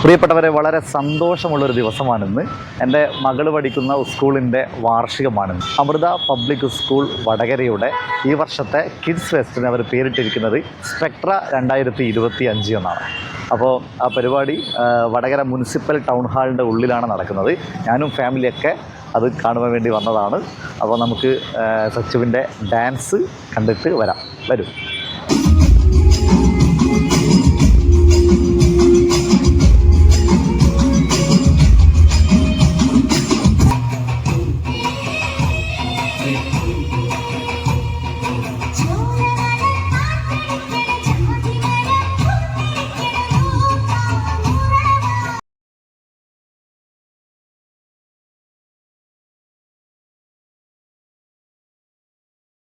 പ്രിയപ്പെട്ടവരെ, വളരെ സന്തോഷമുള്ളൊരു ദിവസമാണിന്ന്. എൻ്റെ മകൾ പഠിക്കുന്ന സ്കൂളിൻ്റെ വാർഷികമാണിന്ന്. അമൃത പബ്ലിക് സ്കൂൾ വടകരയുടെ ഈ വർഷത്തെ കിഡ്സ് ഫെസ്റ്റിന് അവർ പേരിട്ടിരിക്കുന്നത് സ്പെക്ട്ര 2025 എന്നാണ്. അപ്പോൾ ആ പരിപാടി വടകര മുനിസിപ്പൽ ടൗൺ ഹാളിൻ്റെ ഉള്ളിലാണ് നടക്കുന്നത്. ഞാനും ഫാമിലിയൊക്കെ അത് കാണുവാൻ വേണ്ടി വന്നതാണ്. അപ്പോൾ നമുക്ക് സച്ചുവിൻ്റെ ഡാൻസ് കണ്ടിട്ട് വരും.